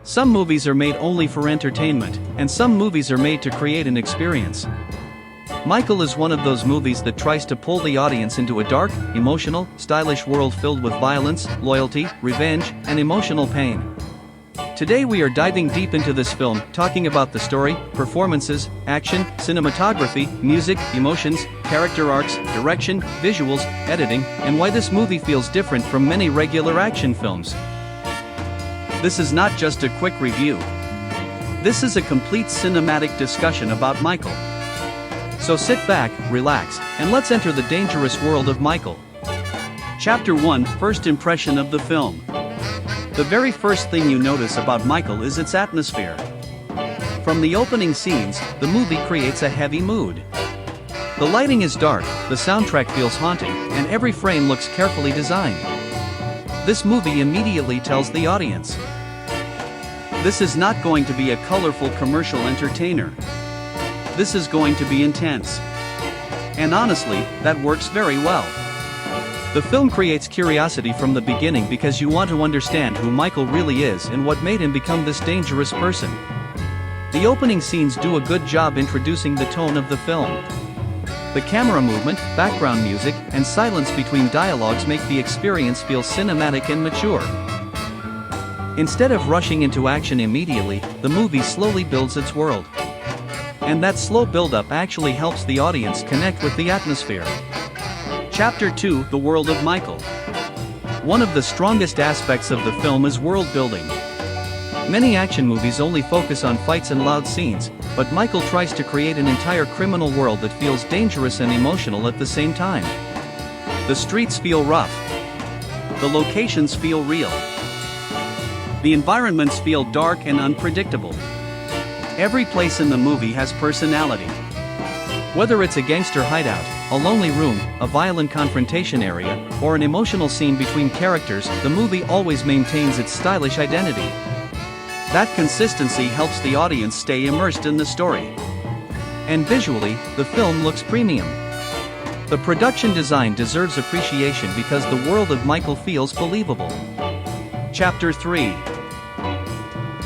Some movies are made only for entertainment, and some movies are made to create an experience. Michael is one of those movies that tries to pull the audience into a dark, emotional, stylish world filled with violence, loyalty, revenge, and emotional pain. Today we are diving deep into this film, talking about the story, performances, action, cinematography, music, emotions, character arcs, direction, visuals, editing, and why this movie feels different from many regular action films. This is not just a quick review. This is a complete cinematic discussion about Michael. So sit back, relax, and let's enter the dangerous world of Michael. Chapter 1: First impression of the film. The very first thing you notice about Michael is its atmosphere. From the opening scenes, the movie creates a heavy mood. The lighting is dark, the soundtrack feels haunting, and every frame looks carefully designed. This movie immediately tells the audience, this is not going to be a colorful commercial entertainer. This is going to be intense. And honestly, that works very well. The film creates curiosity from the beginning because you want to understand who Michael really is and what made him become this dangerous person. The opening scenes do a good job introducing the tone of the film. The camera movement, background music, and silence between dialogues make the experience feel cinematic and mature. Instead of rushing into action immediately, the movie slowly builds its world. And that slow build-up actually helps the audience connect with the atmosphere. Chapter 2: The World of Michael. One of the strongest aspects of the film is world building. Many action movies only focus on fights and loud scenes, but Michael tries to create an entire criminal world that feels dangerous and emotional at the same time. The streets feel rough. The locations feel real. The environments feel dark and unpredictable. Every place in the movie has personality. Whether it's a gangster hideout, a lonely room, a violent confrontation area, or an emotional scene between characters, the movie always maintains its stylish identity. That consistency helps the audience stay immersed in the story. And visually, the film looks premium. The production design deserves appreciation because the world of Michael feels believable. Chapter 3: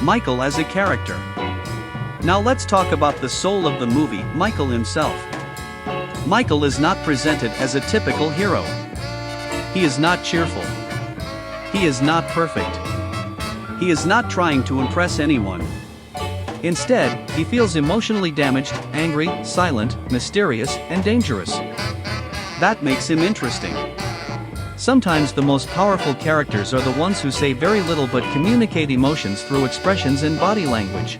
Michael as a character. Now let's talk about the soul of the movie, Michael himself. Michael is not presented as a typical hero. He is not cheerful. He is not perfect. He is not trying to impress anyone. Instead, he feels emotionally damaged, angry, silent, mysterious, and dangerous. That makes him interesting. Sometimes the most powerful characters are the ones who say very little but communicate emotions through expressions and body language.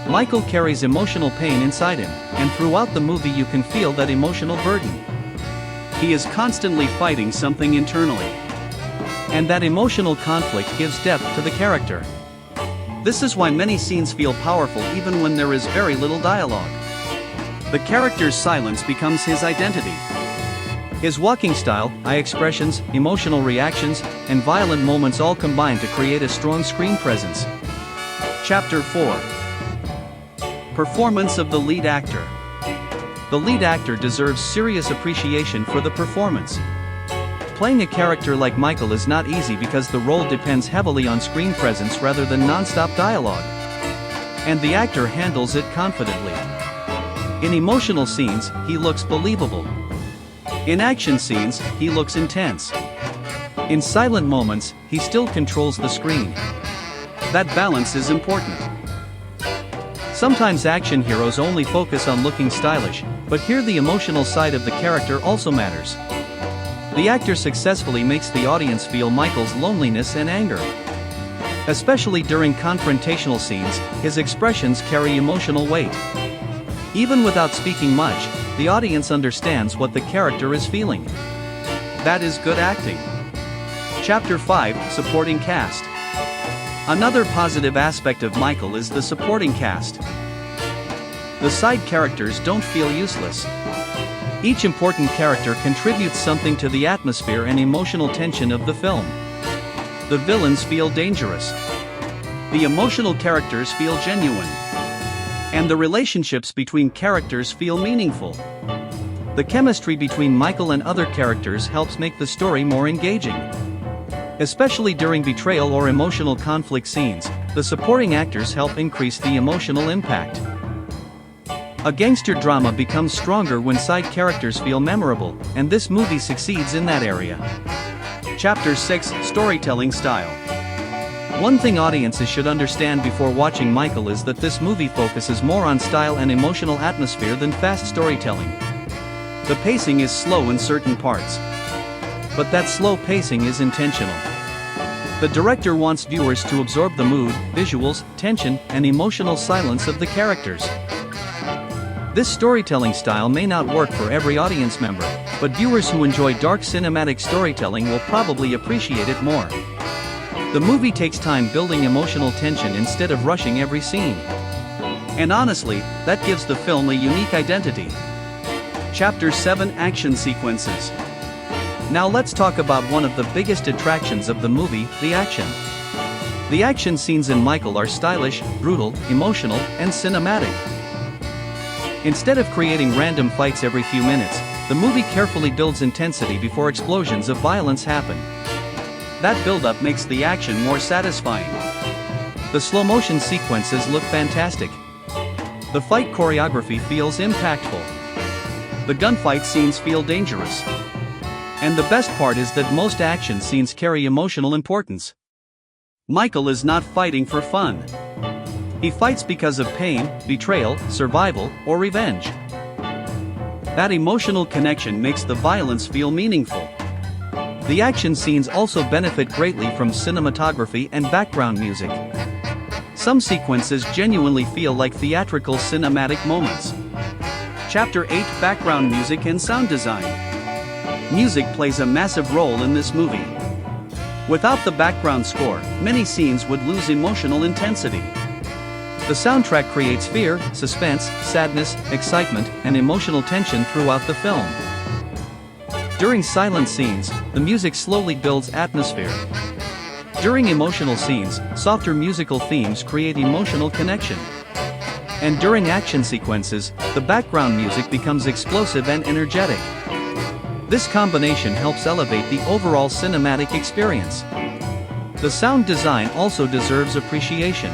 Michael carries emotional pain inside him, and throughout the movie you can feel that emotional burden. He is constantly fighting something internally. And that emotional conflict gives depth to the character. This is why many scenes feel powerful even when there is very little dialogue. The character's silence becomes his identity. His walking style, eye expressions, emotional reactions, and violent moments all combine to create a strong screen presence. Chapter 4: Performance of the lead actor. The lead actor deserves serious appreciation for the performance. Playing a character like Michael is not easy because the role depends heavily on screen presence rather than non-stop dialogue. And the actor handles it confidently. In emotional scenes, he looks believable. In action scenes, he looks intense. In silent moments, he still controls the screen. That balance is important. Sometimes action heroes only focus on looking stylish, but here the emotional side of the character also matters. The actor successfully makes the audience feel Michael's loneliness and anger. Especially during confrontational scenes, his expressions carry emotional weight. Even without speaking much, the audience understands what the character is feeling. That is good acting. Chapter 5: Supporting Cast. Another positive aspect of Michael is the supporting cast. The side characters don't feel useless. Each important character contributes something to the atmosphere and emotional tension of the film. The villains feel dangerous. The emotional characters feel genuine. And the relationships between characters feel meaningful. The chemistry between Michael and other characters helps make the story more engaging. Especially during betrayal or emotional conflict scenes, the supporting actors help increase the emotional impact. A gangster drama becomes stronger when side characters feel memorable, and this movie succeeds in that area. Chapter 6: Storytelling Style. One thing audiences should understand before watching Michael is that this movie focuses more on style and emotional atmosphere than fast storytelling. The pacing is slow in certain parts. But that slow pacing is intentional. The director wants viewers to absorb the mood, visuals, tension, and emotional silence of the characters. This storytelling style may not work for every audience member, but viewers who enjoy dark cinematic storytelling will probably appreciate it more. The movie takes time building emotional tension instead of rushing every scene. And honestly, that gives the film a unique identity. Chapter 7: Action Sequences. Now let's talk about one of the biggest attractions of the movie, the action. The action scenes in Michael are stylish, brutal, emotional, and cinematic. Instead of creating random fights every few minutes, the movie carefully builds intensity before explosions of violence happen. That buildup makes the action more satisfying. The slow-motion sequences look fantastic. The fight choreography feels impactful. The gunfight scenes feel dangerous. And the best part is that most action scenes carry emotional importance. Michael is not fighting for fun. He fights because of pain, betrayal, survival, or revenge. That emotional connection makes the violence feel meaningful. The action scenes also benefit greatly from cinematography and background music. Some sequences genuinely feel like theatrical cinematic moments. Chapter 8: Background Music and Sound Design. Music plays a massive role in this movie. Without the background score, many scenes would lose emotional intensity. The soundtrack creates fear, suspense, sadness, excitement, and emotional tension throughout the film. During silent scenes, the music slowly builds atmosphere. During emotional scenes, softer musical themes create emotional connection. And during action sequences, the background music becomes explosive and energetic. This combination helps elevate the overall cinematic experience. The sound design also deserves appreciation.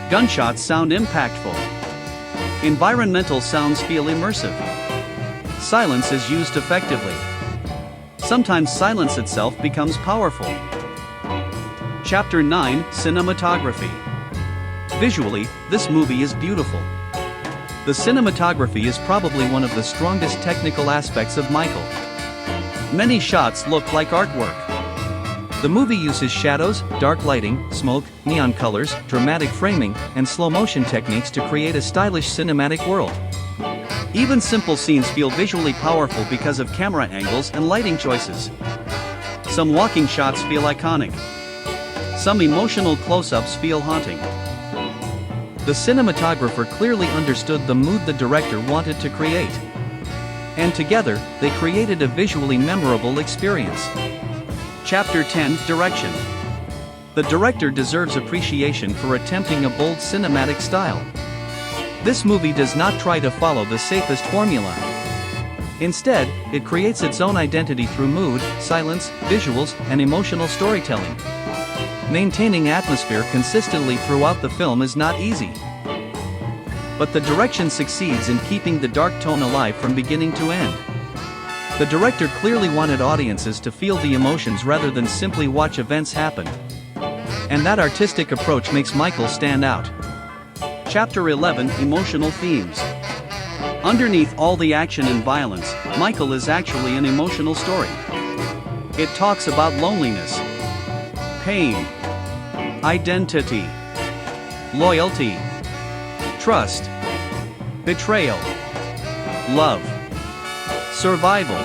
Gunshots sound impactful. Environmental sounds feel immersive. Silence is used effectively. Sometimes silence itself becomes powerful. Chapter 9: Cinematography. Visually, this movie is beautiful. The cinematography is probably one of the strongest technical aspects of Michael. Many shots look like artwork. The movie uses shadows, dark lighting, smoke, neon colors, dramatic framing, and slow-motion techniques to create a stylish cinematic world. Even simple scenes feel visually powerful because of camera angles and lighting choices. Some walking shots feel iconic. Some emotional close-ups feel haunting. The cinematographer clearly understood the mood the director wanted to create. And together, they created a visually memorable experience. Chapter 10: Direction. The director deserves appreciation for attempting a bold cinematic style. This movie does not try to follow the safest formula. Instead, it creates its own identity through mood, silence, visuals, and emotional storytelling. Maintaining atmosphere consistently throughout the film is not easy. But the direction succeeds in keeping the dark tone alive from beginning to end. The director clearly wanted audiences to feel the emotions rather than simply watch events happen. And that artistic approach makes Michael stand out. Chapter 11: Emotional Themes. Underneath all the action and violence, Michael is actually an emotional story. It talks about loneliness, pain, identity, loyalty, trust, betrayal, love, survival.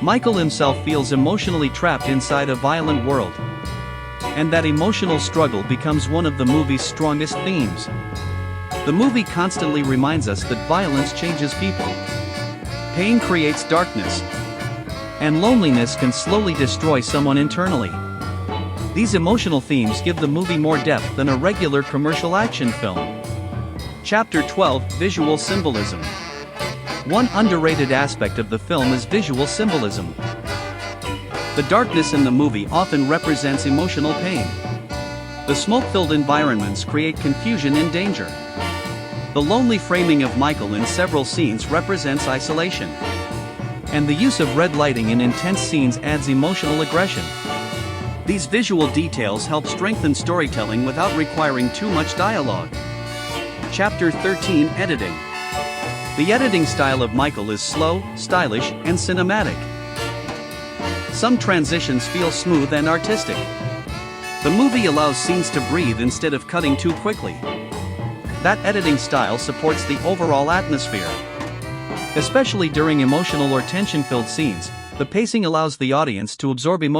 Michael himself feels emotionally trapped inside a violent world. And that emotional struggle becomes one of the movie's strongest themes. The movie constantly reminds us that violence changes people. Pain creates darkness. And loneliness can slowly destroy someone internally. These emotional themes give the movie more depth than a regular commercial action film. Chapter 12: Visual Symbolism. One underrated aspect of the film is visual symbolism. The darkness in the movie often represents emotional pain. The smoke-filled environments create confusion and danger. The lonely framing of Michael in several scenes represents isolation. And the use of red lighting in intense scenes adds emotional aggression. These visual details help strengthen storytelling without requiring too much dialogue. Chapter 13: Editing. The editing style of Michael is slow, stylish, and cinematic. Some transitions feel smooth and artistic. The movie allows scenes to breathe instead of cutting too quickly. That editing style supports the overall atmosphere. Especially during emotional or tension-filled scenes, the pacing allows the audience to absorb emotion.